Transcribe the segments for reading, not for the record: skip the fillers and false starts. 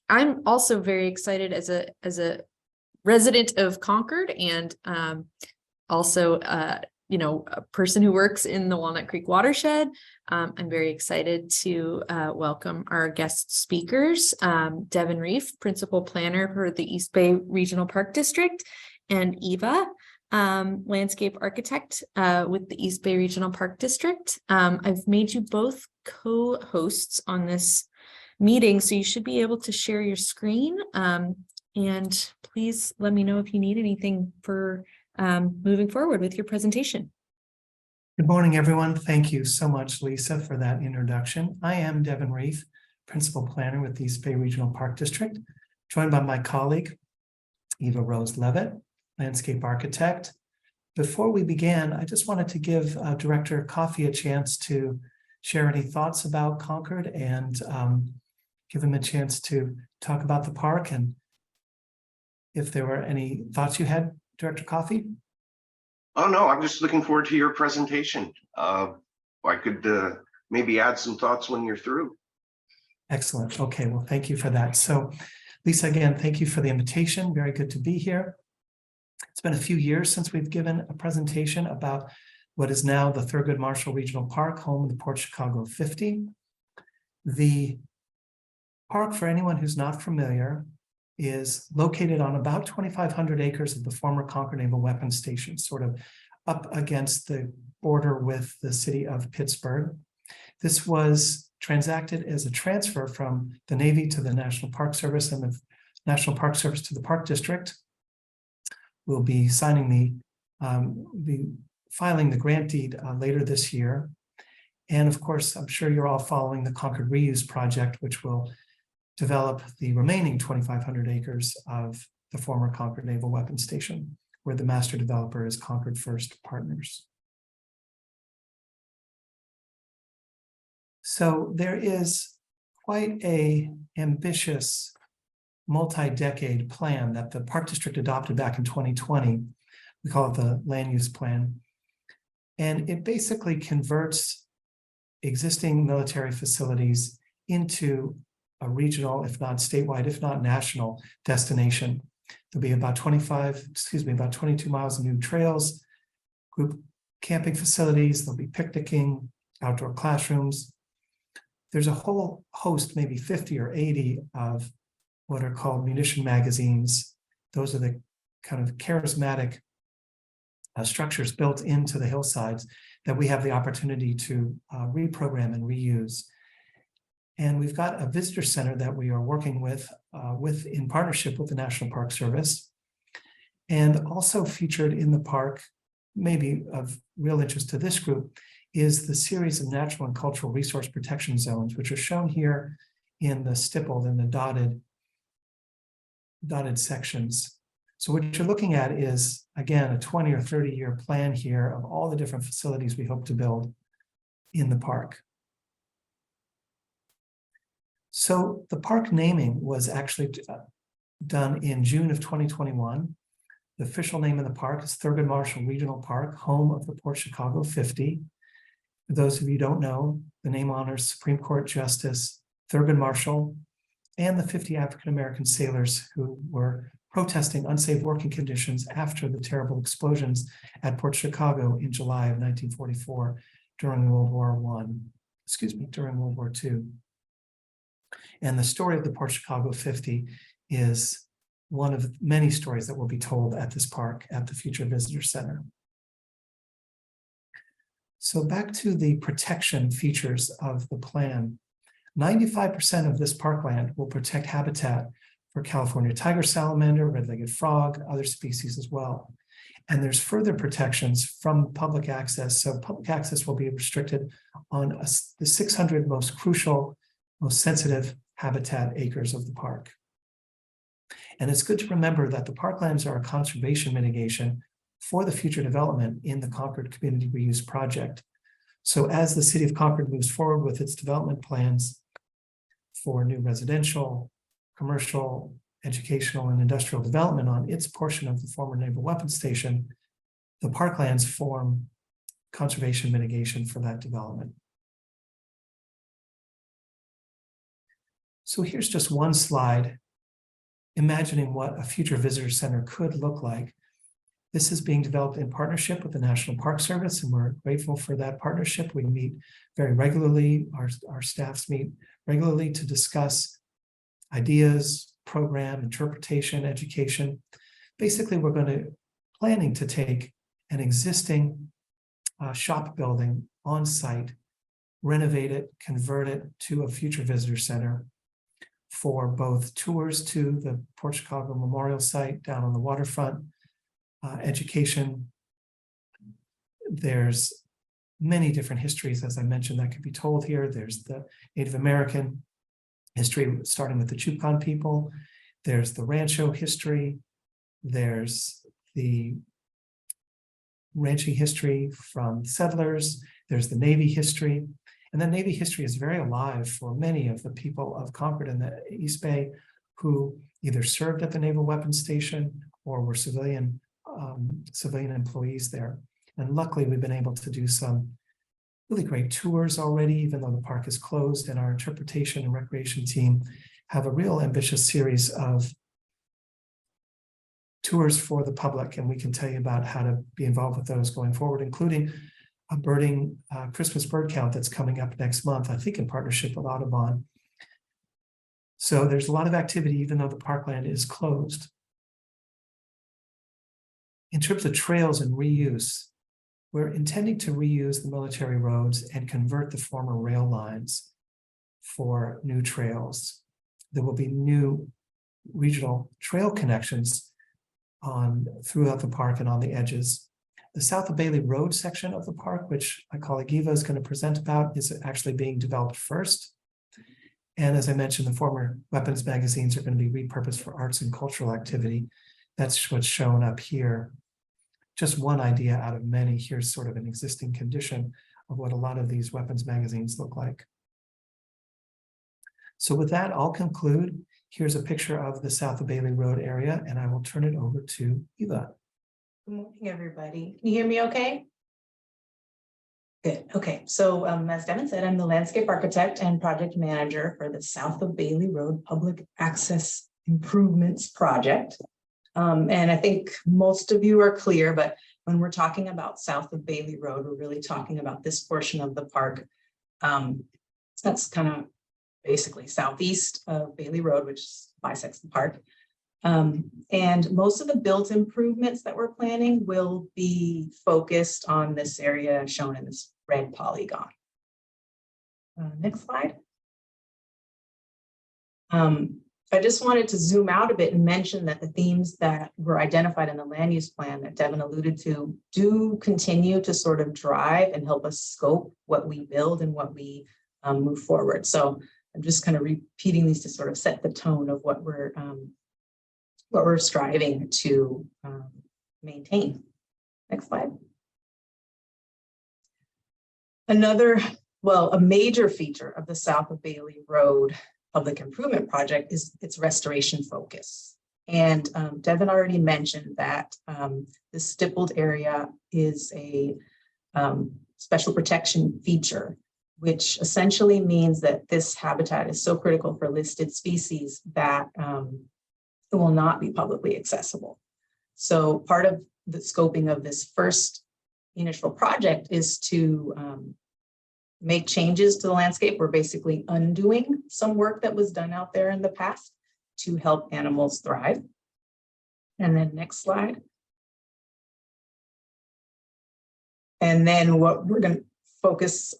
I'm also very excited as a resident of Concord and also a person who works in the Walnut Creek watershed. I'm very excited to welcome our guest speakers, Devan Reiff, Principal Planner for the East Bay Regional Park District, and Eva, Landscape Architect with the East Bay Regional Park District. I've made you both co-hosts on this meeting, so you should be able to share your screen. And please let me know if you need anything for moving forward with your presentation. Good morning, everyone. Thank you so much, Lisa, for that introduction. I am Devan Reiff, Principal Planner with the East Bay Regional Park District, joined by my colleague, Eva Rose Leavitt, Landscape Architect. Before we began, I just wanted to give Director Coffey a chance to share any thoughts about Concord and give him a chance to talk about the park, and if there were any thoughts you had, Director Coffey. Oh, no, I'm just looking forward to your presentation. I could maybe add some thoughts when you're through. Excellent. Okay, well, thank you for that. So, Lisa, again, thank you for the invitation. Very good to be here. It's been a few years since we've given a presentation about what is now the Thurgood Marshall Regional Park, home of the Port Chicago 50. The park, for anyone who's not familiar, is located on about 2,500 acres of the former Concord Naval Weapons Station, sort of up against the border with the city of Pittsburgh. This was transacted as a transfer from the Navy to the National Park Service, and the National Park Service to the Park District. We'll be signing filing the grant deed later this year. And of course, I'm sure you're all following the Concord Reuse Project, which will develop the remaining 2,500 acres of the former Concord Naval Weapons Station, where the master developer is Concord First Partners. So there is quite an ambitious multi-decade plan that the Park District adopted back in 2020. We call it the Land Use Plan. And it basically converts existing military facilities into a regional, if not statewide, if not national destination. There'll be about 22 miles of new trails, group camping facilities, there'll be picnicking, outdoor classrooms. There's a whole host, maybe 50 or 80 of what are called munition magazines. Those are the kind of charismatic structures built into the hillsides that we have the opportunity to reprogram and reuse. And we've got a visitor center that we are working with in partnership with the National Park Service. And also featured in the park, maybe of real interest to this group, is the series of natural and cultural resource protection zones, which are shown here in the stippled and the dotted sections. So what you're looking at is, again, a 20 or 30-year plan here of all the different facilities we hope to build in the park. So the park naming was actually done in June of 2021. The official name of the park is Thurgood Marshall Regional Park, home of the Port Chicago 50. For those of you who don't know, the name honors Supreme Court Justice Thurgood Marshall and the 50 African-American sailors who were protesting unsafe working conditions after the terrible explosions at Port Chicago in July of 1944 during World War II. And the story of the Port Chicago 50 is one of many stories that will be told at this park at the Future Visitor Center. So back to the protection features of the plan. 95% of this parkland will protect habitat for California tiger salamander, red-legged frog, other species as well. And there's further protections from public access. So public access will be restricted on the 600 most crucial, most sensitive habitat acres of the park. And it's good to remember that the parklands are a conservation mitigation for the future development in the Concord Community Reuse Project. So as the city of Concord moves forward with its development plans for new residential, commercial, educational, and industrial development on its portion of the former Naval Weapons Station, the parklands form conservation mitigation for that development. So here's just one slide imagining what a future visitor center could look like. This is being developed in partnership with the National Park Service, and we're grateful for that partnership. We meet very regularly. Our staffs meet regularly to discuss ideas, program, interpretation, education. Basically, we're planning to take an existing shop building on site, renovate it, convert it to a future visitor center for both tours to the Port Chicago Memorial Site down on the waterfront, education. There's many different histories, as I mentioned, that could be told here. There's the Native American history, starting with the Chupcan people. There's the Rancho history. There's the ranching history from settlers. There's the Navy history. And then Navy history is very alive for many of the people of Concord and the East Bay who either served at the Naval Weapons Station or were civilian employees there. And luckily, we've been able to do some really great tours already, even though the park is closed, and our interpretation and recreation team have a real ambitious series of tours for the public, and we can tell you about how to be involved with those going forward, including a Christmas bird count that's coming up next month, I think in partnership with Audubon. So there's a lot of activity, even though the parkland is closed. In terms of trails and reuse, we're intending to reuse the military roads and convert the former rail lines for new trails. There will be new regional trail connections throughout the park and on the edges. The South of Bailey Road section of the park, which my colleague Eva is going to present about, is actually being developed first. And as I mentioned, the former weapons magazines are going to be repurposed for arts and cultural activity. That's what's shown up here. Just one idea out of many. Here's sort of an existing condition of what a lot of these weapons magazines look like. So with that, I'll conclude. Here's a picture of the South of Bailey Road area, and I will turn it over to Eva. Good morning, everybody. Can you hear me okay? Good. Okay. So as Devan said, I'm the landscape architect and project manager for the South of Bailey Road Public Access Improvements Project. And I think most of you are clear, but when we're talking about South of Bailey Road, we're really talking about this portion of the park. That's kind of basically southeast of Bailey Road, which bisects the park. And most of the built improvements that we're planning will be focused on this area shown in this red polygon. Next slide. I just wanted to zoom out a bit and mention that the themes that were identified in the land use plan that Devan alluded to do continue to sort of drive and help us scope what we build and what we move forward. So I'm just kind of repeating these to sort of set the tone of what we're striving to maintain. Next slide. A major feature of the South of Bailey Road Public Improvement Project is its restoration focus. And Devan already mentioned that the stippled area is a special protection feature, which essentially means that this habitat is so critical for listed species that it will not be publicly accessible. So part of the scoping of this first initial project is to make changes to the landscape. We're basically undoing some work that was done out there in the past to help animals thrive. And then next slide. And then what we're going to focus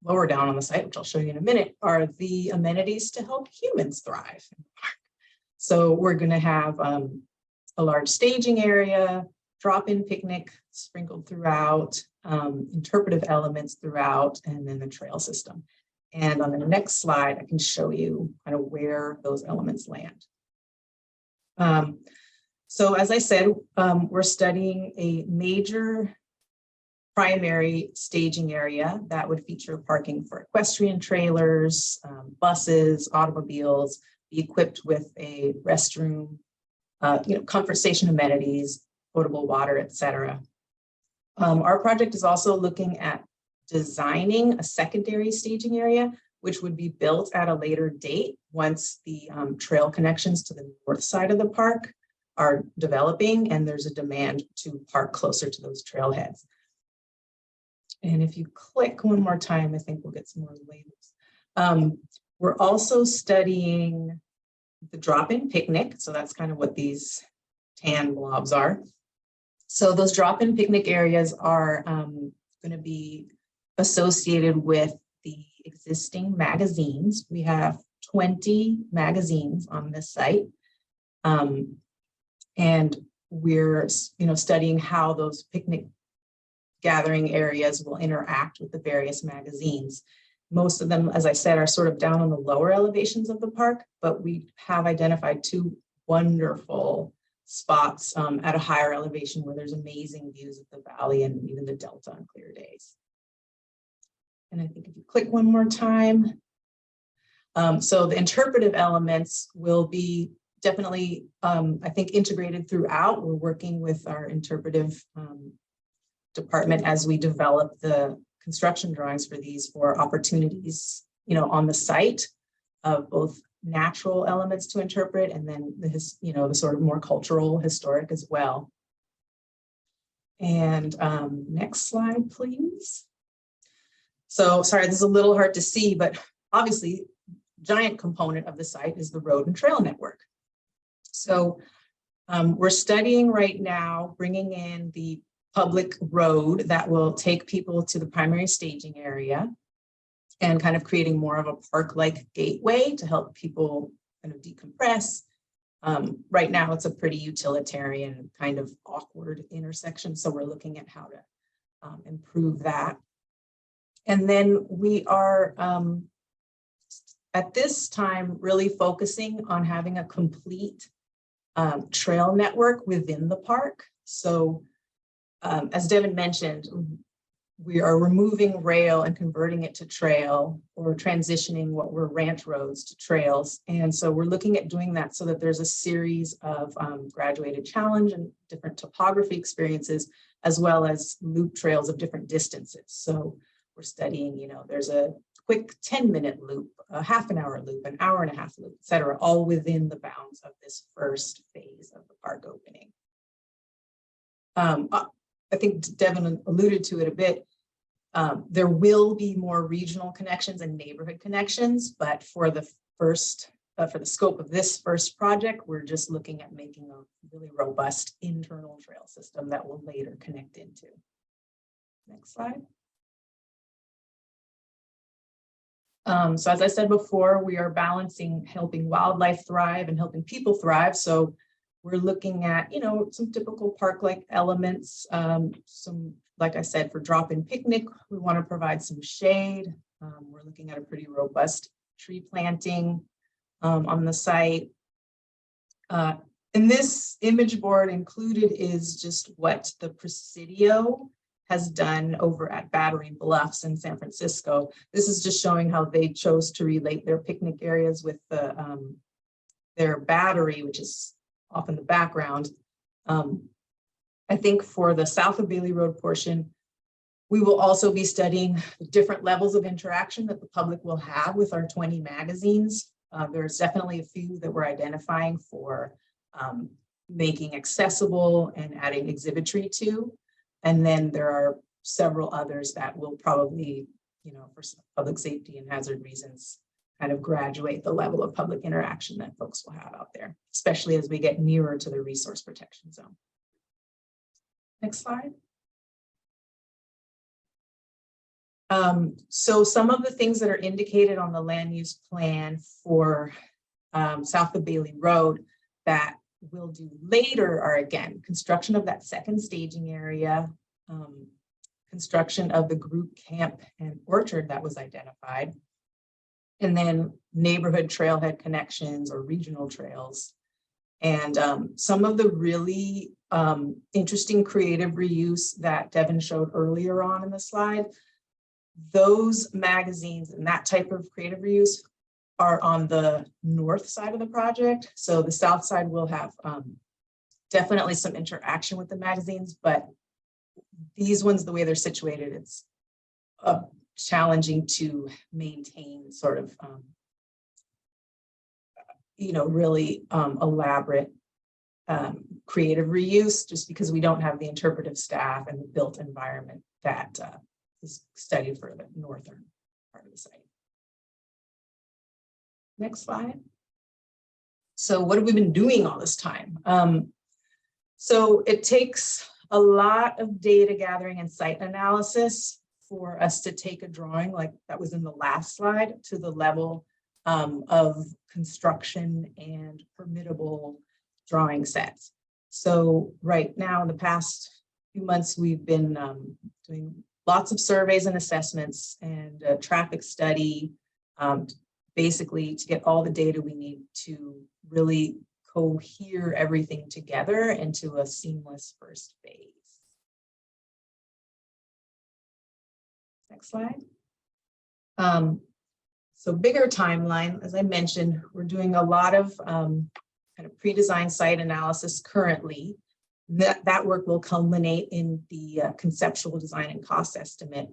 lower down on the site, which I'll show you in a minute, are the amenities to help humans thrive. So we're going to have a large staging area, drop-in picnic sprinkled throughout, interpretive elements throughout, and then the trail system. And on the next slide, I can show you kind of where those elements land. So as I said, we're studying a major primary staging area that would feature parking for equestrian trailers, buses, automobiles, be equipped with a restroom, comfort station amenities, potable water, etc. Our project is also looking at designing a secondary staging area, which would be built at a later date once the trail connections to the north side of the park are developing and there's a demand to park closer to those trailheads. And if you click one more time, I think we'll get some more labels. We're also studying the drop-in picnic. So that's kind of what these tan blobs are. So those drop-in picnic areas are going to be associated with the existing magazines. We have 20 magazines on this site. And we're, studying how those picnic gathering areas will interact with the various magazines. Most of them, as I said, are sort of down on the lower elevations of the park, but we have identified 2 wonderful spots at a higher elevation where there's amazing views of the valley and even the delta on clear days. And I think if you click one more time, so the interpretive elements will be definitely, I think, integrated throughout. We're working with our interpretive department as we develop the construction drawings for these for opportunities, on the site of both natural elements to interpret and then the sort of more cultural, historic as well. And next slide, please. So sorry, this is a little hard to see, but obviously giant component of the site is the road and trail network. So we're studying right now, bringing in the public road that will take people to the primary staging area and kind of creating more of a park-like gateway to help people kind of decompress. Right now, it's a pretty utilitarian kind of awkward intersection. So we're looking at how to improve that. And then we are, at this time, really focusing on having a complete trail network within the park. So as Devan mentioned, we are removing rail and converting it to trail, or transitioning what were ranch roads to trails. And so we're looking at doing that so that there's a series of graduated challenge and different topography experiences, as well as loop trails of different distances. So we're studying, there's a quick 10-minute loop, a half-an-hour loop, an hour-and-a-half loop, et cetera, all within the bounds of this first phase of the park opening. I think Devan alluded to it a bit. There will be more regional connections and neighborhood connections, but for the scope of this first project, we're just looking at making a really robust internal trail system that will later connect into. Next slide. So as I said before, we are balancing helping wildlife thrive and helping people thrive. So we're looking at, some typical park-like elements, some, like I said, for drop-in picnic, we want to provide some shade. We're looking at a pretty robust tree planting on the site. In this image board included is just what the Presidio has done over at Battery Bluffs in San Francisco. This is just showing how they chose to relate their picnic areas with their battery, which is off in the background. I think for the south of Bailey Road portion, we will also be studying different levels of interaction that the public will have with our 20 magazines. There's definitely a few that we're identifying for making accessible and adding exhibitry to. And then there are several others that will probably, for public safety and hazard reasons, kind of graduate the level of public interaction that folks will have out there, especially as we get nearer to the resource protection zone. Next slide. So some of the things that are indicated on the land use plan for south of Bailey Road that we'll do later are, again, construction of that second staging area, construction of the group camp and orchard that was identified, and then neighborhood trailhead connections or regional trails. And some of the really interesting creative reuse that Devan showed earlier on in the slide, those magazines and that type of creative reuse are on the north side of the project. So the south side will have definitely some interaction with the magazines, but these ones, the way they're situated, it's challenging to maintain sort of, really elaborate creative reuse, just because we don't have the interpretive staff and the built environment that is studied for the northern part of the site. Next slide. So what have we been doing all this time? So it takes a lot of data gathering and site analysis for us to take a drawing like that was in the last slide to the level of construction and permittable drawing sets. So right now in the past few months, we've been doing lots of surveys and assessments and a traffic study, basically to get all the data we need to really cohere everything together into a seamless first phase. Next slide. So bigger timeline, as I mentioned, we're doing a lot of kind of pre-designed site analysis currently. That work will culminate in the conceptual design and cost estimate,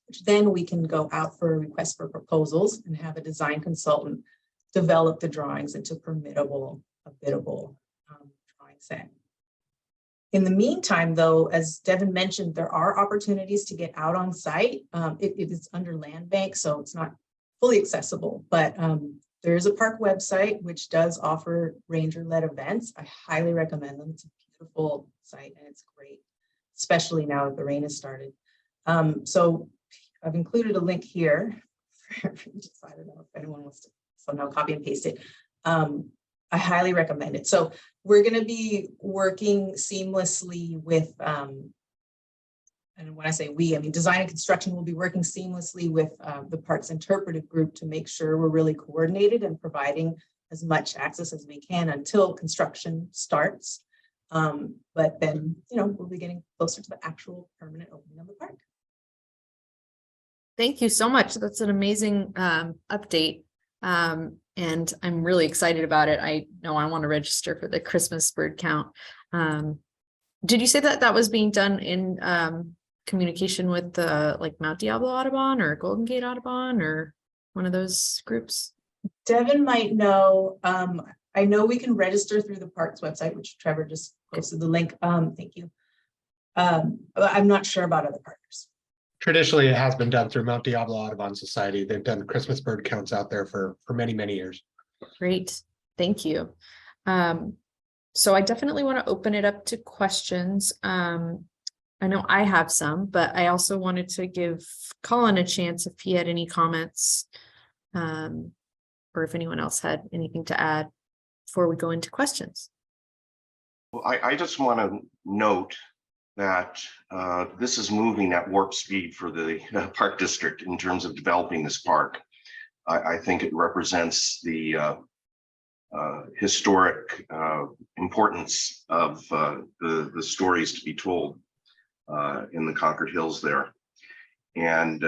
which then we can go out for a request for proposals and have a design consultant develop the drawings into permittable, a biddable drawing set. In the meantime, though, as Devan mentioned, there are opportunities to get out on site. It is under land bank, so it's not fully accessible, but there is a park website which does offer ranger-led events. I highly recommend them. It's a beautiful site and it's great, especially now that the rain has started. So I've included a link here. I don't know if anyone wants to somehow copy and paste it. I highly recommend it. So we're going to be working seamlessly with, and when I say we, I mean design and construction will be working seamlessly with the parks interpretive group to make sure we're really coordinated and providing as much access as we can until construction starts. But then, we'll be getting closer to the actual permanent opening of the park. Thank you so much. That's an amazing update. And I'm really excited about it. I know I want to register for the Christmas bird count. Did you say that that was being done in communication with the like Mount Diablo Audubon or Golden Gate Audubon or one of those groups? Devan might know. I know we can register through the parks website, which Trevor just posted the link. Thank you. I'm not sure about other partners. Traditionally, it has been done through Mount Diablo Audubon Society. They've done Christmas bird counts out there for many, many years. Great. Thank you. So I definitely want to open it up to questions. I know I have some, but I also wanted to give Colin a chance if he had any comments, or if anyone else had anything to add before we go into questions. Well, I just want to note that this is moving at warp speed for the park district in terms of developing this park. I think it represents the historic importance of the stories to be told in the Concord Hills there. And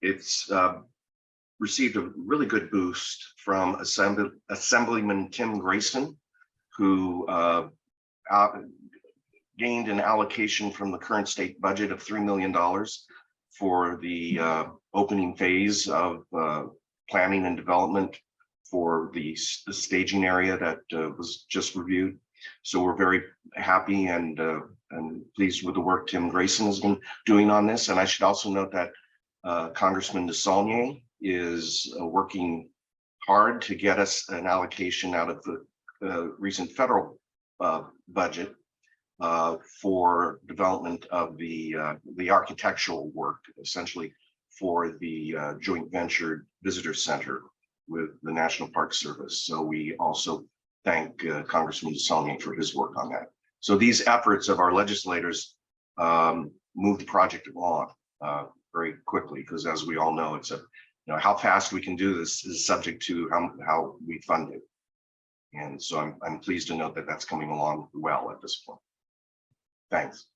it's received a really good boost from Assemblyman Tim Grayson, who gained an allocation from the current state budget of $3 million for the opening phase of planning and development for the staging area that was just reviewed. So we're very happy and pleased with the work Tim Grayson has been doing on this. And I should also note that Congressman DeSaulnier is working hard to get us an allocation out of the recent federal budget for development of the architectural work, essentially for the joint venture visitor center with the National Park Service. So we also thank Congressman DeSaulnier for his work on that. So these efforts of our legislators move the project along very quickly, because as we all know, it's how fast we can do this is subject to how we fund it. And so I'm pleased to note that that's coming along well at this point. Thanks.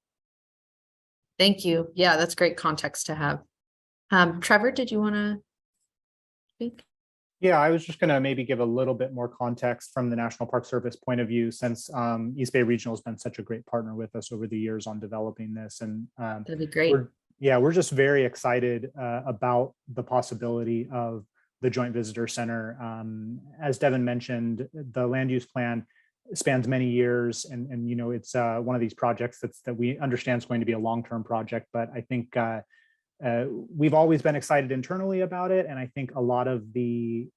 Thank you. Yeah, that's great context to have. Trevor, did you want to speak? Yeah, I was just going to maybe give a little bit more context from the National Park Service point of view, since East Bay Regional has been such a great partner with us over the years on developing this. And that'd be great. Yeah, we're just very excited about the possibility of the Joint Visitor Center. As Devan mentioned, the land use plan spans many years, and you know, it's one of these projects that we understand is going to be a long-term project, but I think we've always been excited internally about it, and I think a lot of the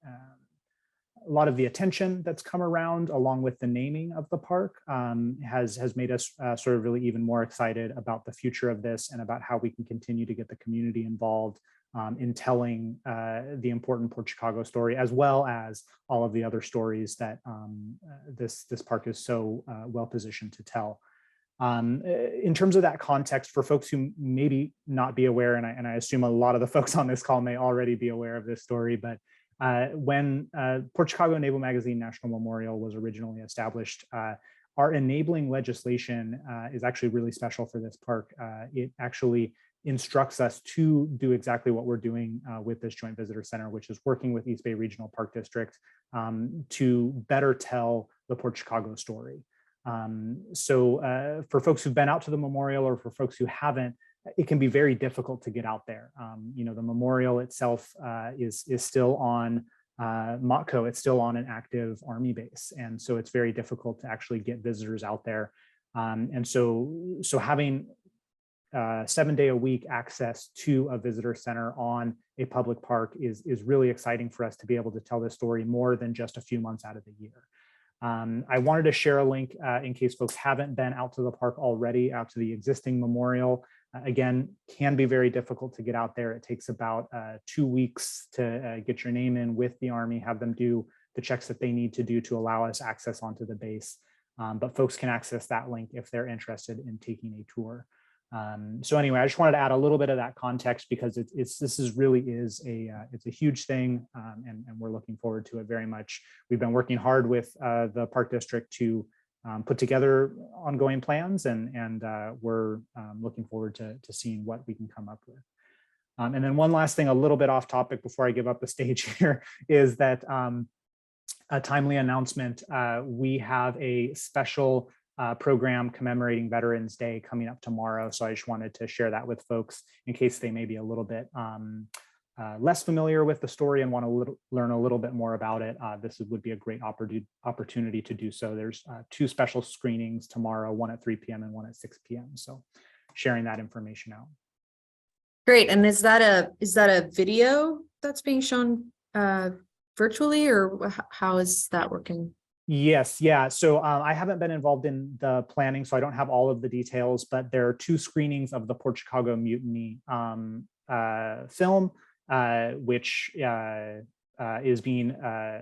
attention that's come around, along with the naming of the park, has made us sort of really even more excited about the future of this and about how we can continue to get the community involved in telling the important Port Chicago story, as well as all of the other stories that this park is so well positioned to tell. In terms of that context, for folks who maybe not be aware, and I assume a lot of the folks on this call may already be aware of this story, but when Port Chicago Naval Magazine National Memorial was originally established, our enabling legislation is actually really special for this park. It actually instructs us to do exactly what we're doing with this Joint Visitor Center, which is working with East Bay Regional Park District to better tell the Port Chicago story. So for folks who've been out to the memorial, or for folks who haven't, it can be very difficult to get out there. You know, the memorial itself is still on Motco. It's still on an active Army base, and so it's very difficult to actually get visitors out there. And so having 7-day-a-week access to a visitor center on a public park is really exciting for us to be able to tell this story more than just a few months out of the year. I wanted to share a link in case folks haven't been out to the park already, out to the existing memorial. Again, can be very difficult to get out there. It takes about 2 weeks to get your name in with the Army, have them do the checks that they need to do to allow us access onto the base. But folks can access that link if they're interested in taking a tour. So anyway, I just wanted to add a little bit of that context, because this really is a huge thing, and we're looking forward to it very much. We've been working hard with the Park District to put together ongoing plans, and we're looking forward to seeing what we can come up with. And then one last thing, a little bit off topic before I give up the stage here, is that a timely announcement. We have a special program commemorating Veterans Day coming up tomorrow. So I just wanted to share that with folks in case they may be a little bit less familiar with the story and want to learn a little bit more about it. This would be a great opportunity to do so. There's 2 special screenings tomorrow, one at 3 p.m. and one at 6 p.m. So sharing that information out. Great. And is that a video that's being shown virtually, or how is that working? Yes, yeah. So I haven't been involved in the planning, so I don't have all of the details, but there are 2 screenings of the Port Chicago Mutiny film, which is being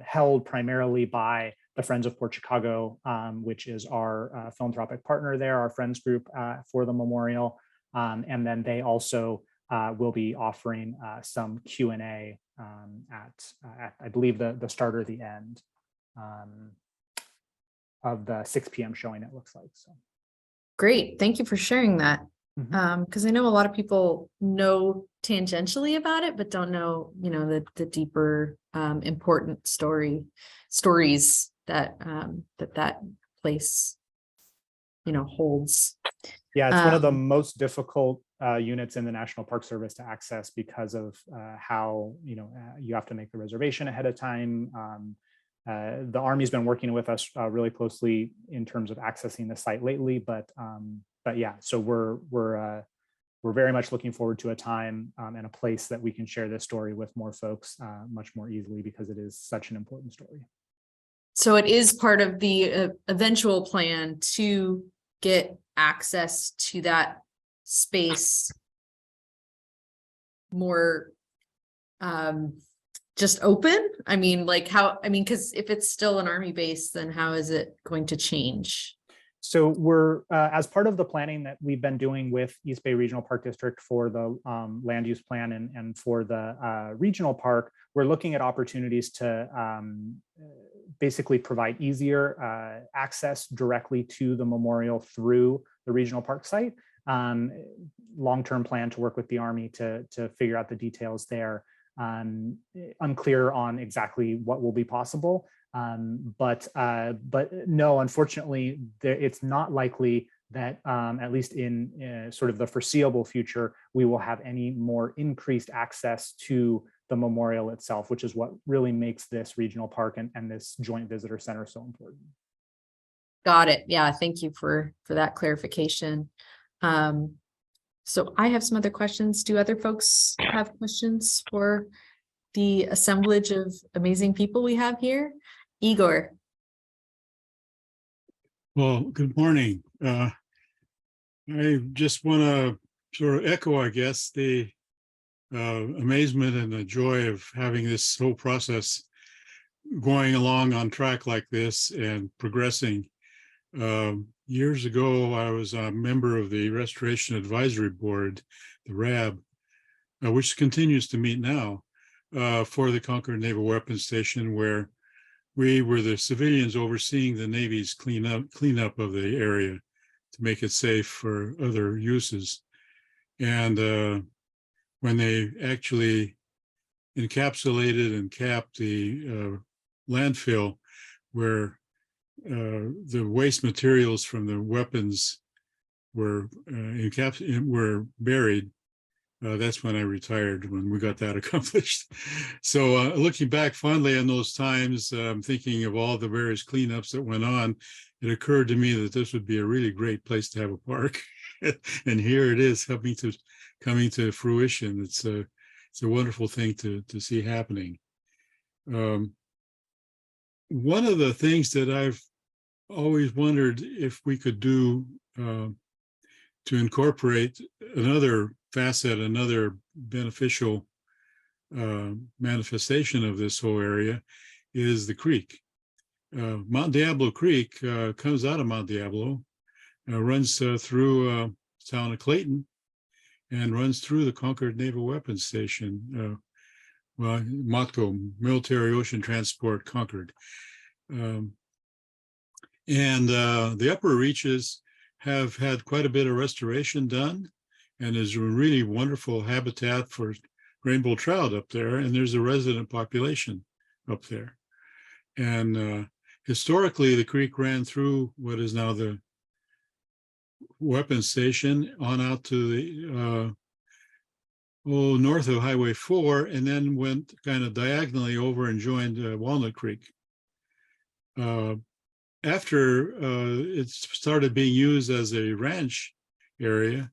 held primarily by the Friends of Port Chicago, which is our philanthropic partner there, our friends group for the memorial. And then they also will be offering some Q&A at I believe the start or the end of the 6 p.m. showing, it looks like. So Great. Thank you for sharing that. Mhm. Because I know a lot of people know tangentially about it, but don't know, you know, the deeper important stories that that place, you know, holds. Yeah, it's one of the most difficult units in the National Park Service to access because of how, you know, you have to make the reservation ahead of time. The Army's been working with us really closely in terms of accessing the site lately, but yeah, so we're very much looking forward to a time and a place that we can share this story with more folks much more easily, because it is such an important story. So it is part of the eventual plan to get access to that space more just open? I mean, like how, I mean, because if it's still an Army base, then how is it going to change? So we're, as part of the planning that we've been doing with East Bay Regional Park District for the land use plan and for the regional park, we're looking at opportunities to basically provide easier access directly to the memorial through the regional park site. Long-term plan to work with the Army to figure out the details there. Unclear on exactly what will be possible. But no, unfortunately, it's not likely that at least in sort of the foreseeable future, we will have any more increased access to the memorial itself, which is what really makes this regional park and this joint visitor center so important. Got it. Yeah, thank you for that clarification. So I have some other questions. Do other folks have questions for the assemblage of amazing people we have here? Igor. Well, good morning. I just want to sort of echo, I guess, the amazement and the joy of having this whole process going along on track like this and progressing. Years ago, I was a member of the Restoration Advisory Board, the RAB, which continues to meet now for the Concord Naval Weapons Station, where we were the civilians overseeing the Navy's cleanup of the area to make it safe for other uses. And when they actually encapsulated and capped the landfill where the waste materials from the weapons were buried, that's when I retired, when we got that accomplished. So looking back fondly on those times, thinking of all the various cleanups that went on, it occurred to me that this would be a really great place to have a park. And here it is coming to fruition. It's a wonderful thing to see happening. One of the things that I've always wondered if we could do to incorporate another facet, another beneficial manifestation of this whole area is the creek. Mount Diablo Creek comes out of Mount Diablo, runs through the town of Clayton, and runs through the Concord Naval Weapons Station, MOTCO, Military Ocean Transport Concord. And the upper reaches have had quite a bit of restoration done, and there's a really wonderful habitat for rainbow trout up there, and there's a resident population up there. And historically, the creek ran through what is now the weapons station on out to the north of Highway 4, and then went kind of diagonally over and joined Walnut Creek. After it started being used as a ranch area,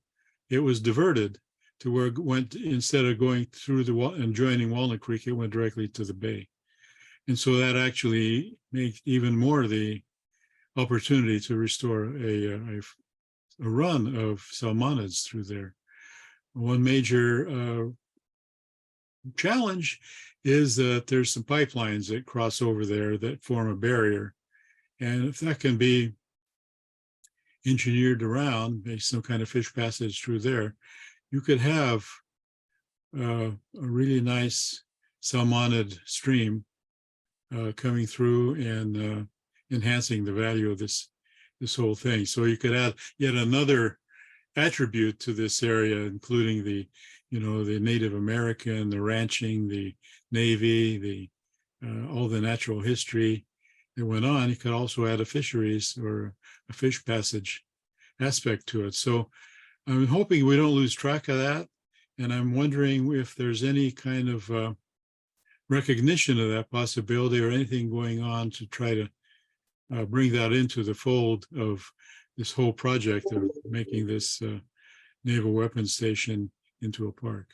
it was diverted to where it went, instead of going through and joining Walnut Creek, it went directly to the bay. And so that actually makes even more the opportunity to restore a run of salmonids through there. One major challenge is that there's some pipelines that cross over there that form a barrier. And if that can be engineered around, make some kind of fish passage through there, you could have a really nice salmonid stream coming through and enhancing the value of this whole thing. So you could add yet another attribute to this area, including the Native American, the ranching, the Navy, all the natural history that went on. You could also add a fisheries or a fish passage aspect to it. So I'm hoping we don't lose track of that. And I'm wondering if there's any kind of recognition of that possibility or anything going on to try to bring that into the fold of this whole project of making this naval weapons station into a park.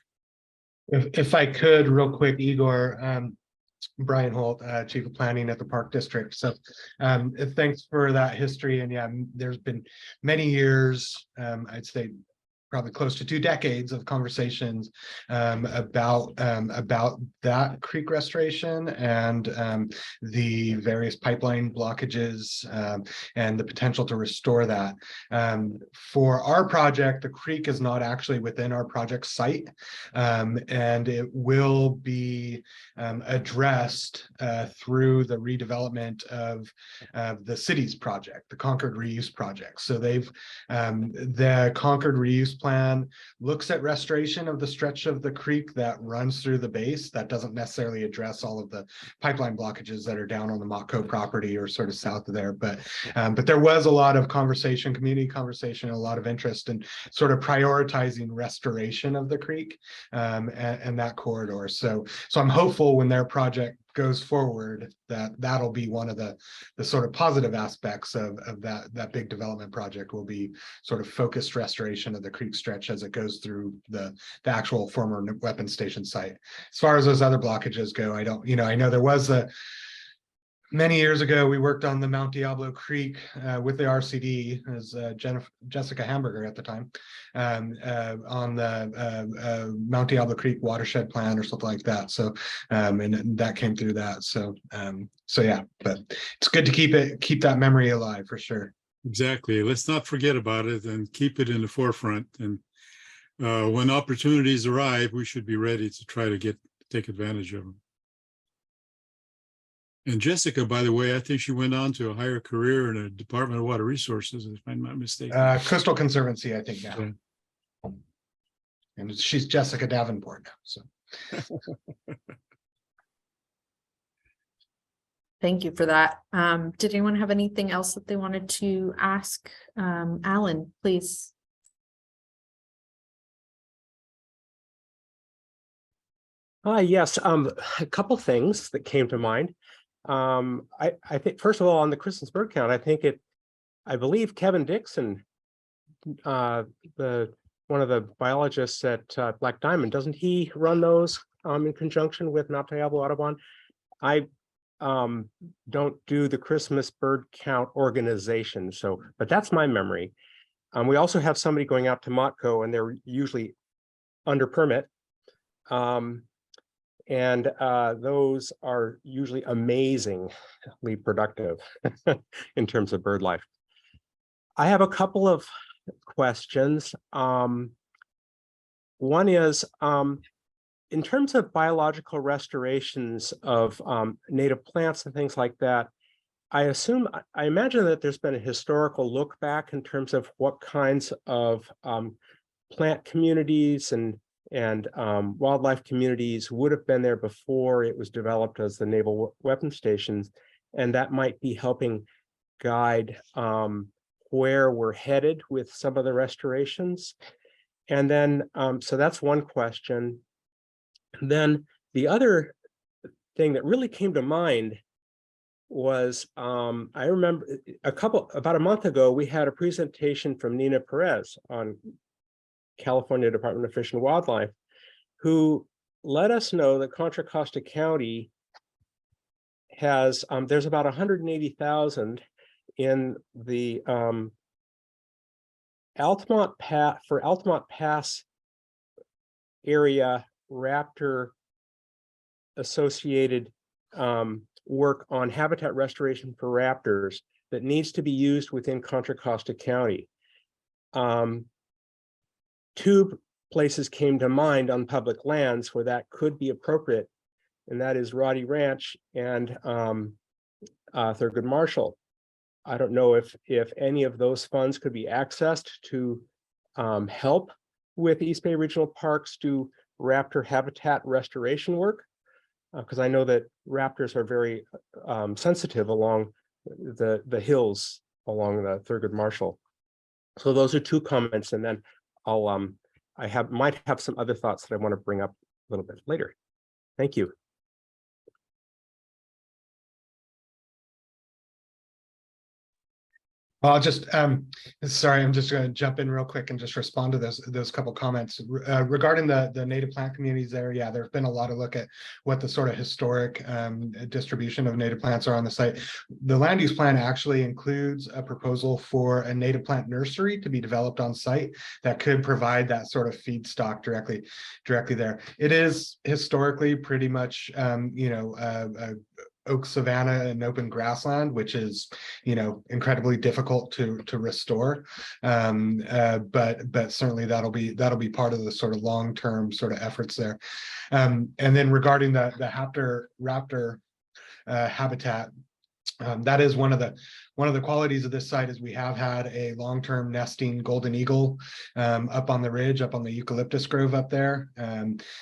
If I could, real quick, Igor, Brian Holt, Chief of Planning at the Park District. So thanks for that history. And yeah, there's been many years, I'd say probably close to 2 decades of conversations about that creek restoration and the various pipeline blockages and the potential to restore that. For our project, the creek is not actually within our project site, and it will be addressed through the redevelopment of the city's project, the Concord Reuse Project. So the Concord Reuse plan looks at restoration of the stretch of the creek that runs through the base. That doesn't necessarily address all of the pipeline blockages that are down on the Motco property or sort of south of there. But there was a lot of conversation, community conversation, a lot of interest in sort of prioritizing restoration of the creek and that corridor. So I'm hopeful when their project goes forward that that'll be one of the sort of positive aspects of that big development project will be sort of focused restoration of the creek stretch as it goes through the actual former weapons station site. As far as those other blockages go, I don't, I know there was many years ago, we worked on the Mount Diablo Creek with the RCD as Jessica Hamburger at the time on the Mount Diablo Creek watershed plan or something like that. So and that came through that. So yeah, but it's good to keep that memory alive for sure. Exactly. Let's not forget about it and keep it in the forefront. And when opportunities arrive, we should be ready to try to take advantage of them. And Jessica, by the way, I think she went on to a higher career in the Department of Water Resources, if I'm not mistaken. Coastal Conservancy, I think now. Yeah. And she's Jessica Davenport now. So Thank you for that. Did anyone have anything else that they wanted to ask? Alan, please. Yes, a couple things that came to mind. I think, first of all, on the Christmas bird count, I believe Kevin Dixon, one of the biologists at Black Diamond, doesn't he run those in conjunction with Mount Diablo Audubon? I don't do the Christmas bird count organization, but that's my memory. We also have somebody going out to Motco, and they're usually under permit. And those are usually amazingly productive in terms of bird life. I have a couple of questions. One is, in terms of biological restorations of native plants and things like that, I imagine that there's been a historical look back in terms of what kinds of plant communities and wildlife communities would have been there before it was developed as the naval weapon stations, and that might be helping guide where we're headed with some of the restorations. And then, so that's one question. And then the other thing that really came to mind was, I remember about a month ago, we had a presentation from Nina Perez on California Department of Fish and Wildlife, who let us know that Contra Costa County has, there's about 180,000 in the Altamont Pass area raptor associated work on habitat restoration for raptors that needs to be used within Contra Costa County. Two places came to mind on public lands where that could be appropriate, and that is Roddy Ranch and Thurgood Marshall. I don't know if any of those funds could be accessed to help with East Bay Regional Parks do raptor habitat restoration work, because I know that raptors are very sensitive along the hills along the Thurgood Marshall. So those are two comments, and then I'll might have some other thoughts that I want to bring up a little bit later. Thank you. I'll just, sorry, I'm just going to jump in real quick and just respond to those couple comments regarding the native plant communities there. Yeah, there's been a lot of look at what the sort of historic distribution of native plants are on the site. The land use plan actually includes a proposal for a native plant nursery to be developed on site that could provide that sort of feedstock directly there. It is historically pretty much, oak savanna and open grassland, which is, incredibly difficult to restore. But certainly that'll be part of the sort of long-term sort of efforts there. And then regarding the raptor habitat, That is one of the qualities of this site is we have had a long-term nesting golden eagle up on the ridge, up on the eucalyptus grove up there.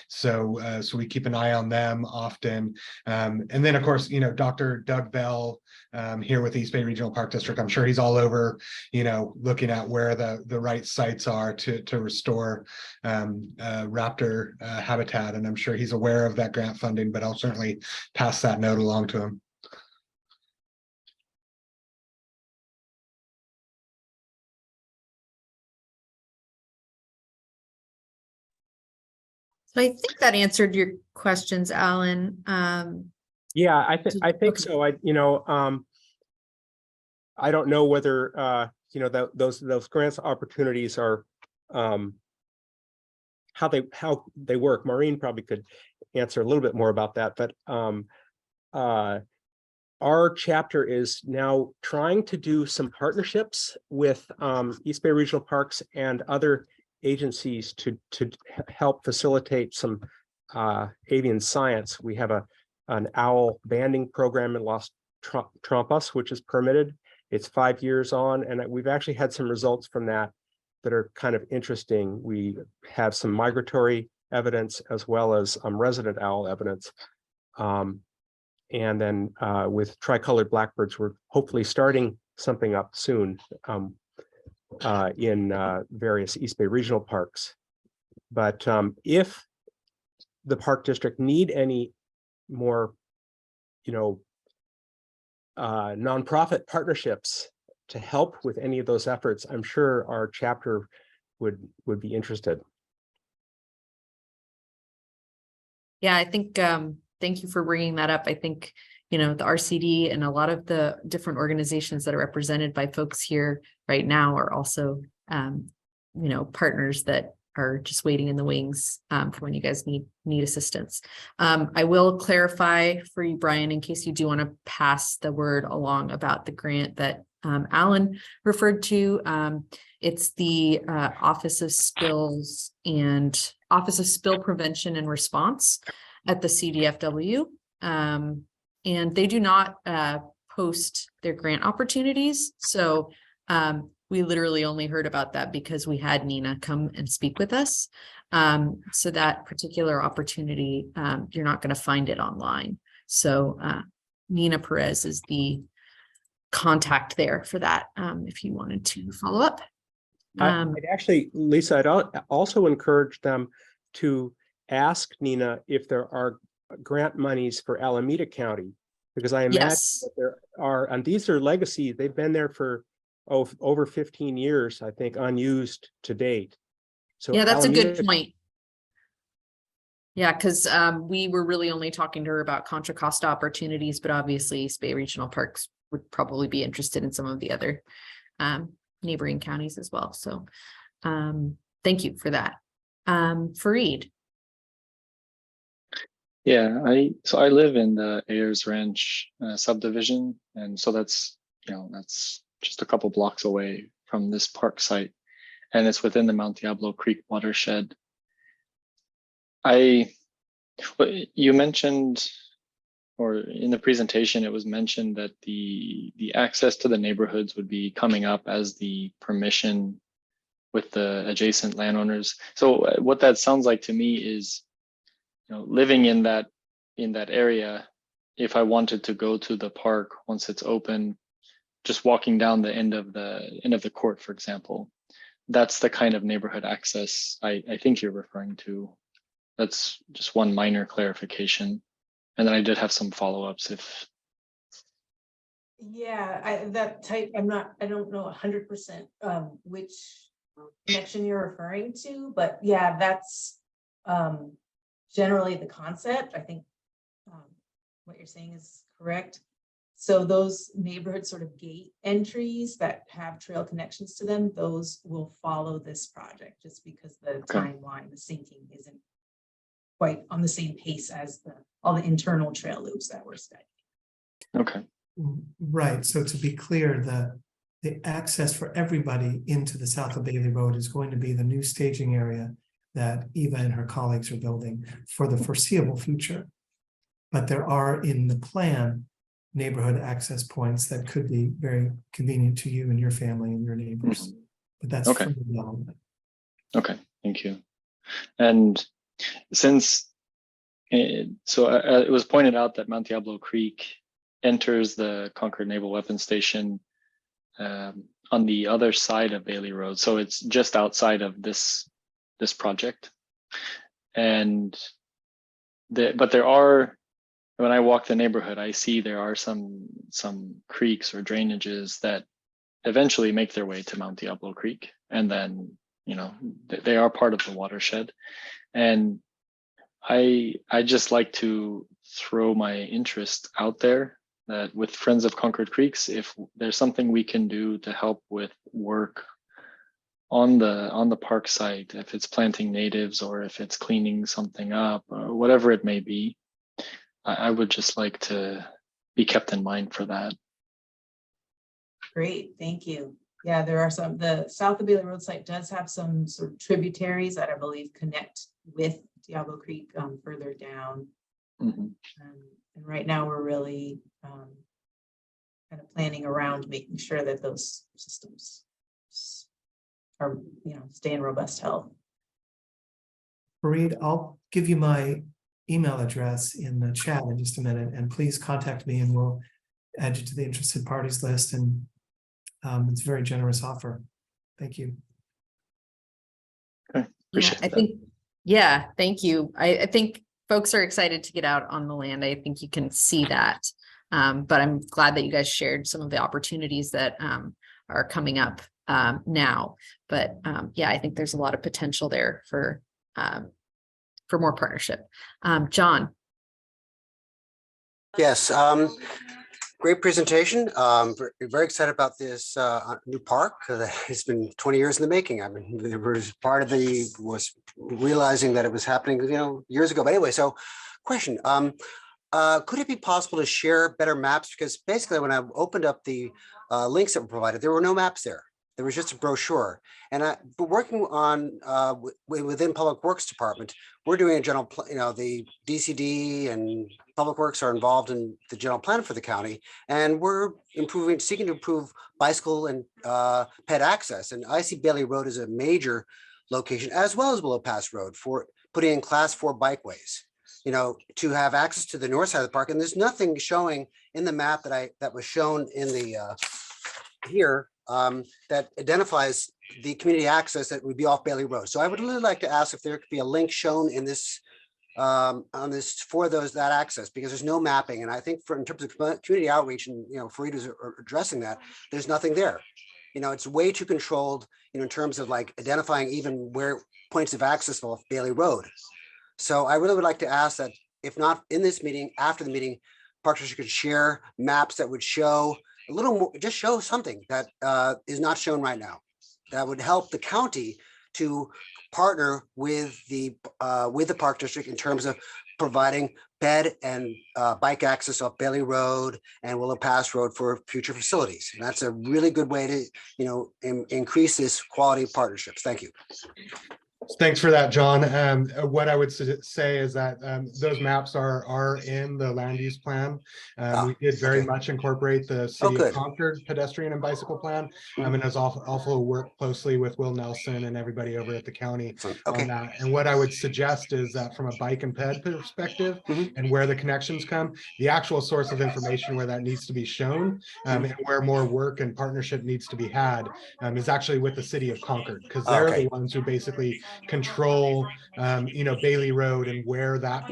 So we keep an eye on them often. And then, of course, Dr. Doug Bell here with East Bay Regional Park District. I'm sure he's all over, looking at where the right sites are to restore raptor habitat. And I'm sure he's aware of that grant funding, but I'll certainly pass that note along to him. So I think that answered your questions, Alan. Yeah, I think Okay. so. I don't know whether those grants opportunities are how they work. Maureen probably could answer a little bit more about that, but our chapter is now trying to do some partnerships with East Bay Regional Parks and other agencies to help facilitate some avian science. We have an owl banding program in Las Trampas, which is permitted. It's 5 years on, and we've actually had some results from that are kind of interesting. We have some migratory evidence as well as resident owl evidence. And then with tricolored blackbirds, we're hopefully starting something up soon in various East Bay Regional Parks. But if the Park District need any more, nonprofit partnerships to help with any of those efforts, I'm sure our chapter would be interested. Yeah, I think, thank you for bringing that up. I think, the RCD and a lot of the different organizations that are represented by folks here right now are also, partners that are just waiting in the wings for when you guys need assistance. I will clarify for you, Brian, in case you do want to pass the word along about the grant that Alan referred to. It's the Office of Spill Prevention and Response at the CDFW. And they do not post their grant opportunities. So we literally only heard about that because we had Nina come and speak with us. So that particular opportunity, you're not going to find it online. So Nina Perez is the contact there for that, if you wanted to follow up. I'd actually, Lisa, I'd also encourage them to ask Nina if there are grant monies for Alameda County, because I imagine that there are, and these are legacy. They've been there for over 15 years, I think, unused to date. So yeah, that's Alameda, a good point. Yeah, because we were really only talking to her about Contra Costa opportunities, but obviously East Bay Regional Parks would probably be interested in some of the other neighboring counties as well. So thank you for that. Fareed. Yeah, I live in the Ayers Ranch subdivision, and so that's just a couple blocks away from this park site, and it's within the Mount Diablo Creek watershed. You mentioned, or in the presentation, it was mentioned that the access to the neighborhoods would be coming up as the permission with the adjacent landowners. So what that sounds like to me is, living in that area, if I wanted to go to the park once it's open, just walking down the end of the court, for example, that's the kind of neighborhood access I think you're referring to. That's just one minor clarification. And then I did have some follow-ups if. Yeah, I don't know 100% which connection you're referring to, but yeah, that's generally the concept. I think what you're saying is correct. So those neighborhood sort of gate entries that have trail connections to them, those will follow this project just because the timeline, the syncing isn't quite on the same pace as all the internal trail loops that we're studying. Okay. Right. So to be clear, the access for everybody into the south of Bailey Road is going to be the new staging area that Eva and her colleagues are building for the foreseeable future. But there are in the plan neighborhood access points that could be very convenient to you and your family and your neighbors. But that's Okay. further development. Okay, thank you. And since it was pointed out that Mount Diablo Creek enters the Concord Naval Weapons Station on the other side of Bailey Road, so it's just outside of this project. And but there are, when I walk the neighborhood, I see there are some creeks or drainages that eventually make their way to Mount Diablo Creek, and then they are part of the watershed. And I just like to throw my interest out there that with Friends of Concord Creeks, if there's something we can do to help with work on the park site, if it's planting natives or if it's cleaning something up or whatever it may be, I would just like to be kept in mind for that. Great, thank you. Yeah, there are some, the South of Bailey Road site does have some sort of tributaries that I believe connect with Diablo Creek further down. And right now we're really kind of planning around making sure that those systems are, stay in robust health. Fareed, I'll give you my email address in the chat in just a minute, and please contact me and we'll add you to the interested parties list. And it's a very generous offer. Thank you. Okay, appreciate that. Thank you. I think folks are excited to get out on the land. I think you can see that. But I'm glad that you guys shared some of the opportunities that are coming up now. But I think there's a lot of potential there for more partnership. John. Yes, great presentation. Very excited about this new park. It's been 20 years in the making. I mean, it was part of was realizing that it was happening, years ago. But anyway, so question, could it be possible to share better maps? Because basically when I opened up the links that were provided, there were no maps there. There was just a brochure. And but working on within Public Works Department, we're doing a general, the DCD and Public Works are involved in the general plan for the county, and we're seeking to improve bicycle and ped access. And I see Bailey Road as a major location, as well as Willow Pass Road, for putting in Class 4 bikeways, to have access to the north side of the park. And there's nothing showing in the map that was shown in the here that identifies the community access that would be off Bailey Road. So I would really like to ask if there could be a link shown in this on this for that access, because there's no mapping. And I think in terms of community outreach, and Fareed is addressing that, there's nothing there. It's way too controlled, in terms of like identifying even where points of access off Bailey Road. So I really would like to ask that, if not in this meeting, after the meeting, Park District could share maps that would show a little more, just show something that is not shown right now. That would help the county to partner with the Park District in terms of providing ped and bike access off Bailey Road and Willow Pass Road for future facilities. And that's a really good way to, increase this quality of partnerships. Thank you. Thanks for that, John. What I would say is that those maps are in the land use plan. We did very much incorporate the City of Concord pedestrian and bicycle plan, and has also worked closely with Will Nelson and everybody over at the county on that. And what I would suggest is that from a bike and ped perspective, and where the connections come, the actual source of information where that needs to be shown, and where more work and partnership needs to be had, is actually with the City of Concord, because they're the ones who basically control Bailey Road and where that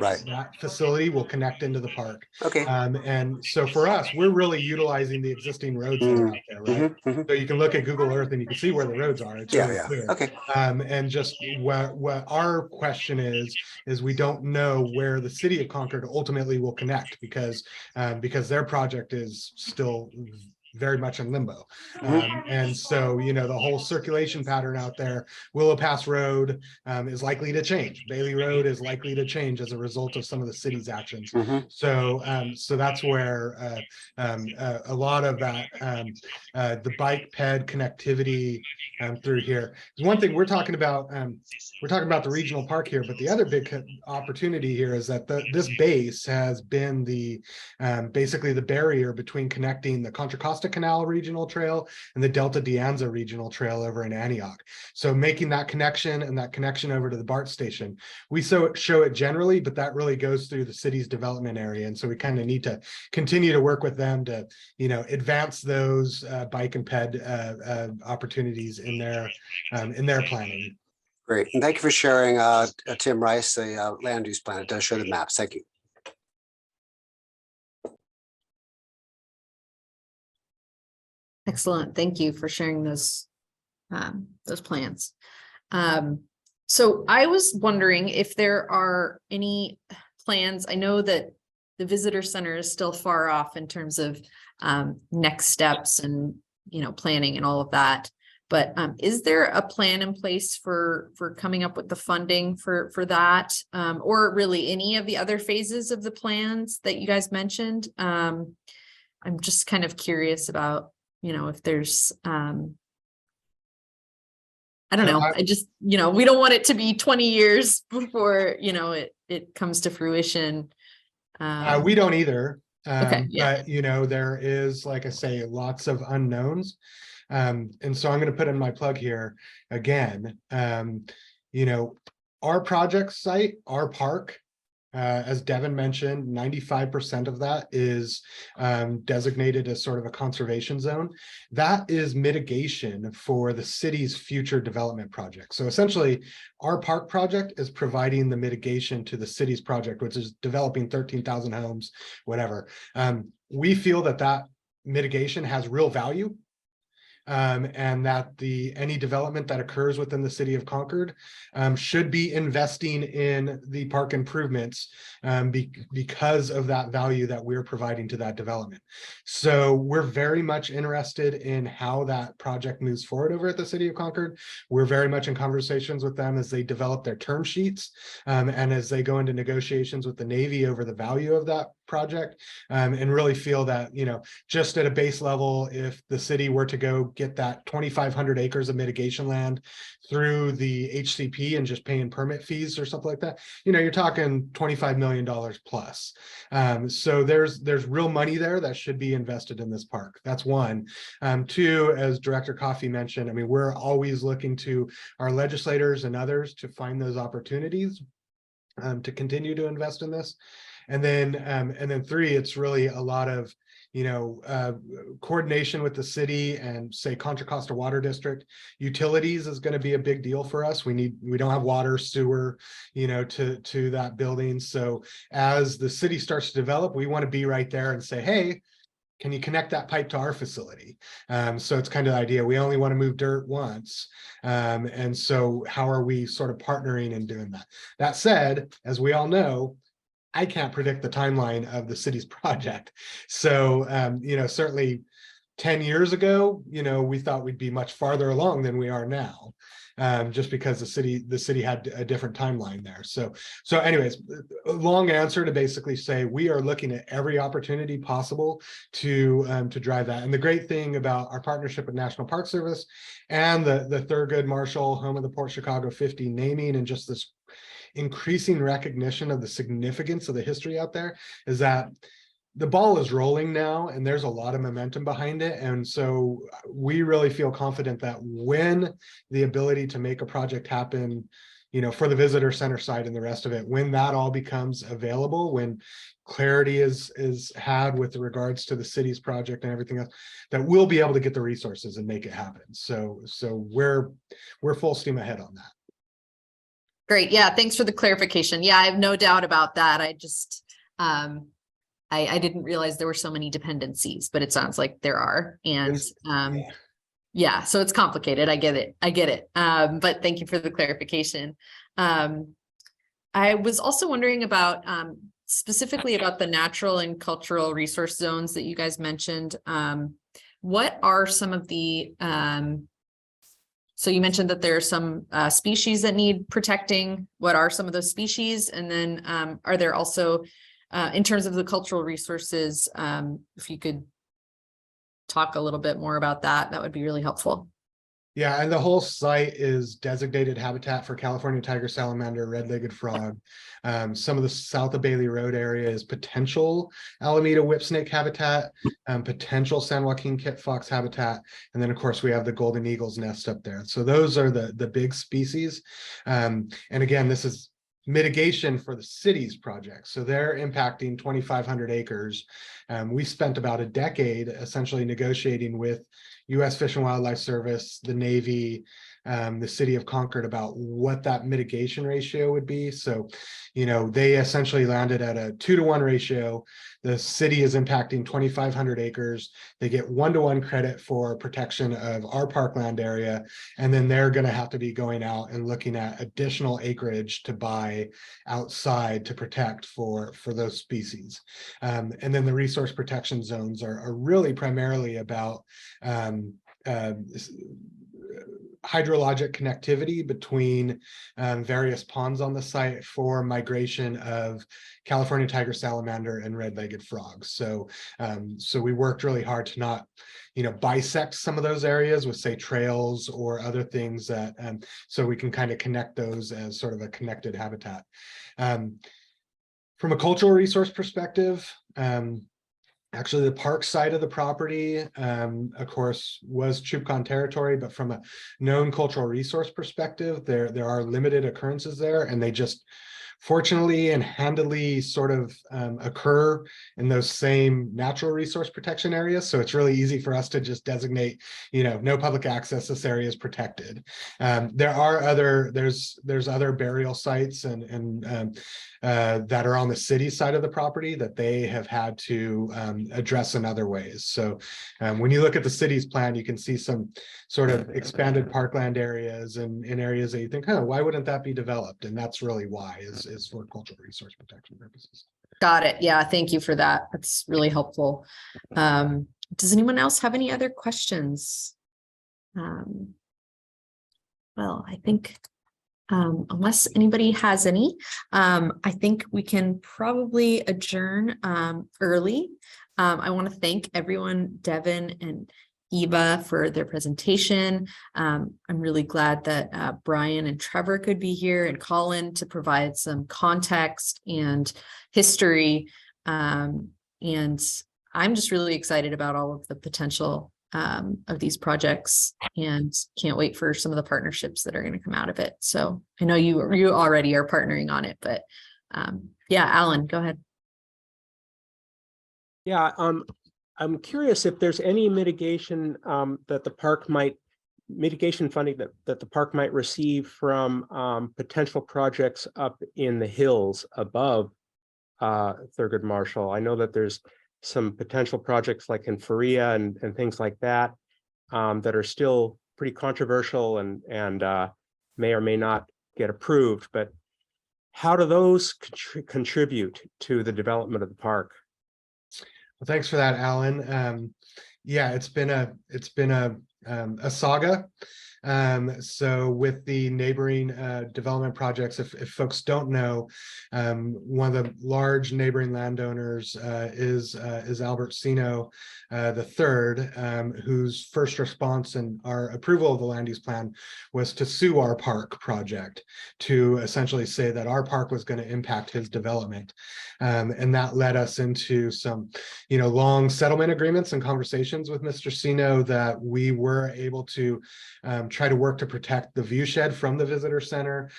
facility will connect into the park. And so for us, we're really utilizing the existing roads that are out there, right? So you can look at Google Earth and you can see where the roads are. It's really clear. And just what our question is we don't know where the City of Concord ultimately will connect, because their project is still very much in limbo. And so, you know, the whole circulation pattern out there, Willow Pass Road is likely to change. Bailey Road is likely to change as a result of some of the city's actions. So, so that's where a lot of that, the bike ped connectivity through here. One thing we're talking about the regional park here, but the other big opportunity here is that this base has been the basically the barrier between connecting the Contra Costa Canal Regional Trail and the Delta de Anza Regional Trail over in Antioch. So making that connection and that connection over to the BART station, we show it generally, but that really goes through the city's development area. And so we kind of need to continue to work with them to, you know, advance those bike and ped opportunities in their planning. Great. And thank you for sharing, Tim Reiff, the land use plan. It does show the maps. Thank you. Excellent. Thank you for sharing those plans. So I was wondering if there are any plans. I know that the visitor center is still far off in terms of next steps and, you know, planning and all of that. But is there a plan in place for coming up with the funding for that, or really any of the other phases of the plans that you guys mentioned? I'm just kind of curious about, you know, if there's, I don't know. I just, you know, we don't want it to be 20 years before, you know, it comes to fruition. We don't either. Okay, yeah. But, you know, there is, like I say, lots of unknowns. And so I'm going to put in my plug here again. You know, our project site, our park, as Devan mentioned, 95% of that is designated as sort of a conservation zone. That is mitigation for the city's future development project. So essentially, our park project is providing the mitigation to the city's project, which is developing 13,000 homes, whatever. We feel that that mitigation has real value. And that any development that occurs within the city of Concord should be investing in the park improvements because of that value that we're providing to that development. So we're very much interested in how that project moves forward over at the city of Concord. We're very much in conversations with them as they develop their term sheets and as they go into negotiations with the Navy over the value of that project, and really feel that, you know, just at a base level, if the city were to go get that 2,500 acres of mitigation land through the HCP and just paying permit fees or something like that, you know, you're talking $25 million plus. So there's real money there that should be invested in this park. That's one. Two, as Director Coffey mentioned, I mean, we're always looking to our legislators and others to find those opportunities to continue to invest in this. And then three, it's really a lot of, you know, coordination with the city and say Contra Costa Water District. Utilities is going to be a big deal for us. We don't have water, sewer, you know, to that building. So as the city starts to develop, we want to be right there and say, hey, can you connect that pipe to our facility? So it's kind of the idea. We only want to move dirt once. And so how are we sort of partnering and doing that? That said, as we all know, I can't predict the timeline of the city's project. So, you know, certainly 10 years ago, you know, we thought we'd be much farther along than we are now, just because the city had a different timeline there. So anyways, a long answer to basically say we are looking at every opportunity possible to drive that. And the great thing about our partnership with National Park Service and the Thurgood Marshall Home of the Port Chicago 50 naming and just this increasing recognition of the significance of the history out there is that the ball is rolling now and there's a lot of momentum behind it. And so we really feel confident that when the ability to make a project happen, you know, for the visitor center side and the rest of it, when that all becomes available, when clarity is had with regards to the city's project and everything else, that we'll be able to get the resources and make it happen. So we're full steam ahead on that. Great. Yeah. Thanks for the clarification. Yeah, I have no doubt about that. I just, I didn't realize there were so many dependencies, but it sounds like there are. And, yeah, so it's complicated. I get it. But thank you for the clarification. I was also wondering about, specifically about the natural and cultural resource zones that you guys mentioned. what are some of the, so you mentioned that there are some species that need protecting. What are some of those species? And then are there also, in terms of the cultural resources, if you could talk a little bit more about that, that would be really helpful. Yeah, and the whole site is designated habitat for California tiger salamander, red-legged frog. Some of the south of Bailey Road area is potential Alameda whipsnake habitat, potential San Joaquin kit fox habitat, and then of course we have the golden eagle's nest up there. So those are the big species. And again, this is mitigation for the city's project. So they're impacting 2,500 acres. We spent about a decade essentially negotiating with U.S. Fish and Wildlife Service, the Navy, the city of Concord about what that mitigation ratio would be. So, you know, they essentially landed at a 2-to-1 ratio. The city is impacting 2,500 acres. They get 1-to-1 credit for protection of our parkland area. And then they're going to have to be going out and looking at additional acreage to buy outside to protect for those species. And then the resource protection zones are really primarily about hydrologic connectivity between various ponds on the site for migration of California tiger salamander and red-legged frogs. So, so we worked really hard to not, you know, bisect some of those areas with, say, trails or other things that, so we can kind of connect those as sort of a connected habitat. From a cultural resource perspective, actually, the park side of the property, of course, was Chupcon territory, but from a known cultural resource perspective, there are limited occurrences there, and they just fortunately and handily sort of occur in those same natural resource protection areas. So it's really easy for us to just designate, you know, no public access, this area is protected. There are there's other burial sites and that are on the city side of the property that they have had to address in other ways. So when you look at the city's plan, you can see some sort of expanded parkland areas and in areas that you think, oh, why wouldn't that be developed? And that's really why is for cultural resource protection purposes. Got it. Yeah, thank you for that. That's really helpful. Does anyone else have any other questions? Well, I think unless anybody has any, I think we can probably adjourn early. I want to thank everyone, Devan and Eva, for their presentation. I'm really glad that Brian and Trevor could be here, and Colin to provide some context and history. And I'm just really excited about all of the potential of these projects, and can't wait for some of the partnerships that are going to come out of it. So I know you already are partnering on it, but yeah, Alan, go ahead. Yeah, I'm curious if there's any mitigation that the park might, mitigation funding that the park might receive from potential projects up in the hills above Thurgood Marshall. I know that there's some potential projects like in Faria and things like that that are still pretty controversial and may or may not get approved. But how do those contribute to the development of the park? Well, thanks for that, Alan. Yeah, it's been a saga. So with the neighboring development projects, if folks don't know, one of the large neighboring landowners is Albert Sino III, whose first response and our approval of the land use plan was to sue our park project, to essentially say that our park was going to impact his development. And that led us into some, you know, long settlement agreements and conversations with Mr. Sino that we were able to try to work to protect the view shed from the visitor center,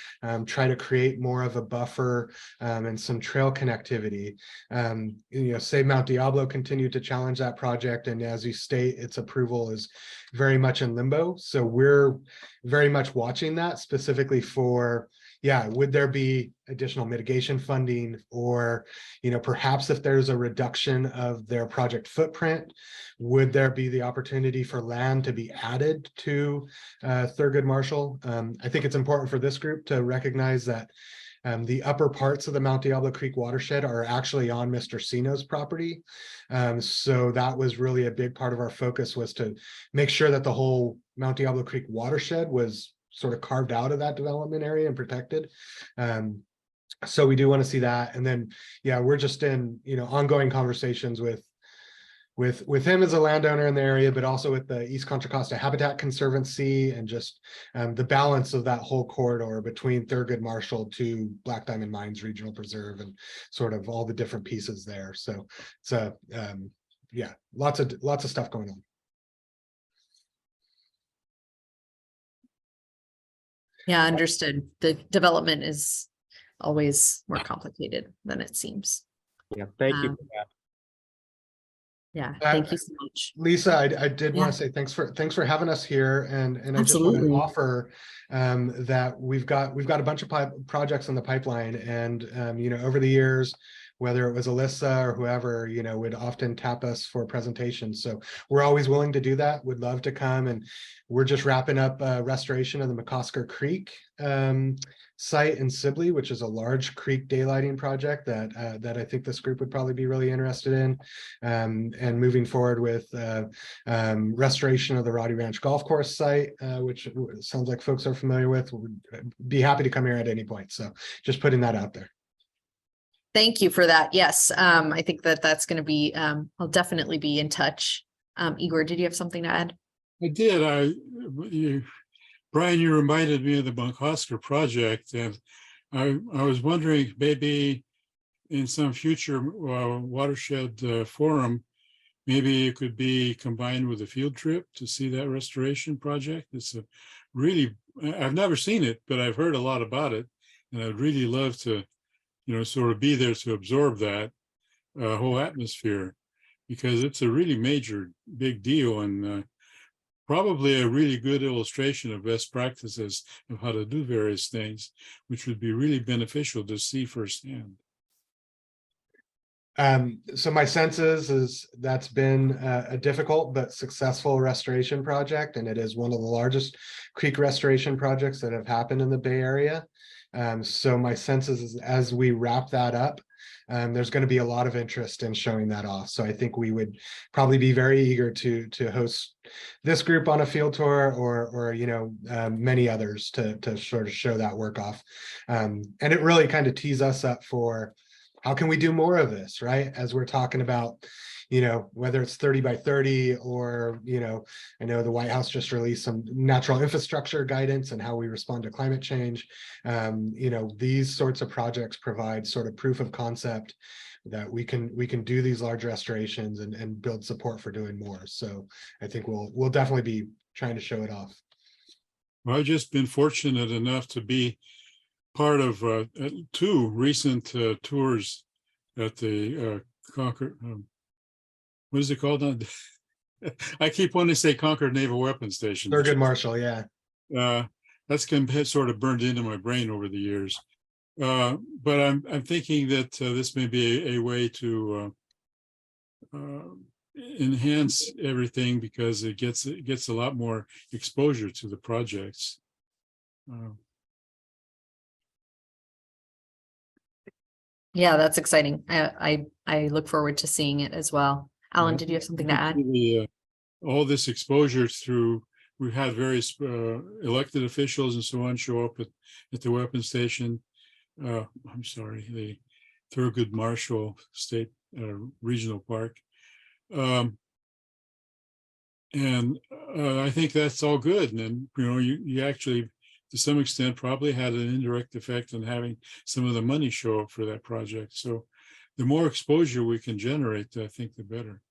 try to create more of a buffer and some trail connectivity. You know, Save Mount Diablo continued to challenge that project, and as you state, its approval is very much in limbo. So we're very much watching that specifically for, yeah, would there be additional mitigation funding, or, you know, perhaps if there's a reduction of their project footprint, would there be the opportunity for land to be added to Thurgood Marshall? I think it's important for this group to recognize that The upper parts of the Mount Diablo Creek watershed are actually on Mr. Sino's property. So that was really a big part of our focus, was to make sure that the whole Mount Diablo Creek watershed was sort of carved out of that development area and protected. So we do want to see that. And then, yeah, we're just in, ongoing conversations with him as a landowner in the area, but also with the East Contra Costa Habitat Conservancy, and just the balance of that whole corridor between Thurgood Marshall to Black Diamond Mines Regional Preserve, and sort of all the different pieces there. So it's yeah, lots of stuff going on. Yeah, understood. The development is always more complicated than it seems. Yeah, thank you Um, for that. Yeah, thank you so much. Lisa, I did Yeah. want to say thanks for having us here, and I just want to Absolutely. offer that we've got a bunch of projects in the pipeline, and over the years, whether it was Alyssa or whoever, would often tap us for presentations. So we're always willing to do that. Would love to come, and we're just wrapping up restoration of the McCosker Creek site in Sibley, which is a large creek daylighting project that I think this group would probably be really interested in, and moving forward with restoration of the Roddy Ranch Golf Course site, which sounds like folks are familiar with. Would be happy to come here at any point. So just putting that out there. Thank you for that. Yes, I think that's going to be, I'll definitely be in touch. Igor, did you have something to add? I did. Brian, you reminded me of the McCosker project, and I was wondering, maybe in some future watershed forum, maybe it could be combined with a field trip to see that restoration project. It's a really, I've never seen it, but I've heard a lot about it, and I'd really love to, sort of be there to absorb that whole atmosphere, because it's a really major, big deal, and probably a really good illustration of best practices of how to do various things, which would be really beneficial to see firsthand. So my sense is that's been a difficult but successful restoration project, and it is one of the largest creek restoration projects that have happened in the Bay Area. So my sense is as we wrap that up, there's going to be a lot of interest in showing that off. So I think we would probably be very eager to host this group on a field tour, or many others to sort of show that work off. And it really kind of tees us up for how can we do more of this, right? As we're talking about, whether it's 30 by 30, or, I know the White House just released some natural infrastructure guidance and how we respond to climate change. These sorts of projects provide sort of proof of concept that we can do these large restorations and build support for doing more. So I think we'll definitely be trying to show it off. Well, I've just been fortunate enough to be part of two recent tours at the Concord, what is it called? I keep wanting to say Concord Naval Weapons Station. Thurgood Marshall, yeah. That's sort of burned into my brain over the years. But I'm thinking that this may be a way to enhance everything, because it gets a lot more exposure to the projects. Yeah, that's exciting. I look forward to seeing it as well. Alan, did you have something to add? All this exposure through, we've had various elected officials and so on show up at the weapons station. I'm sorry, the Thurgood Marshall State Regional Park. And I think that's all good. And then, you actually, to some extent, probably had an indirect effect on having some of the money show up for that project. So the more exposure we can generate, I think the better.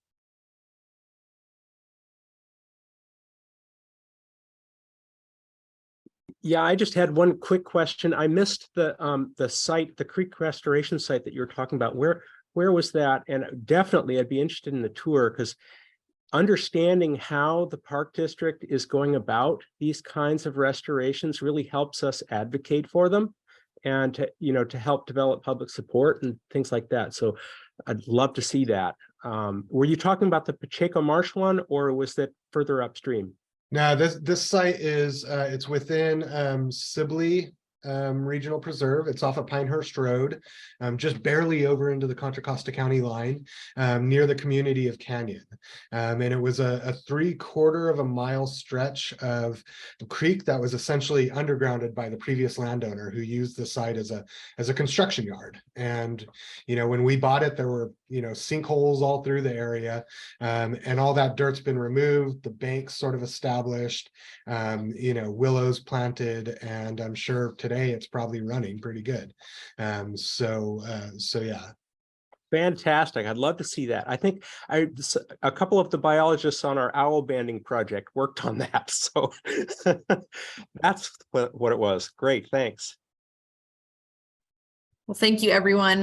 Yeah, I just had one quick question. I missed the site, the creek restoration site that you were talking about. Where was that? And definitely I'd be interested in the tour, because understanding how the park district is going about these kinds of restorations really helps us advocate for them, and to help develop public support and things like that. So I'd love to see that. Were you talking about the Pacheco Marsh one, or was that further upstream? No, this site is it's within Sibley, Regional Preserve. It's off of Pinehurst Road, just barely over into the Contra Costa County line, near the community of Canyon. And it was a 3/4 of a mile stretch of creek that was essentially undergrounded by the previous landowner who used the site as a construction yard. And, you know, when we bought it, there were, you know, sinkholes all through the area, and all that dirt's been removed, the bank's sort of established, you know, willows planted, and I'm sure today it's probably running pretty good. So yeah. Fantastic. I'd love to see that. I think a couple of the biologists on our owl banding project worked on that. So that's what it was. Great. Thanks. Well, thank you, everyone.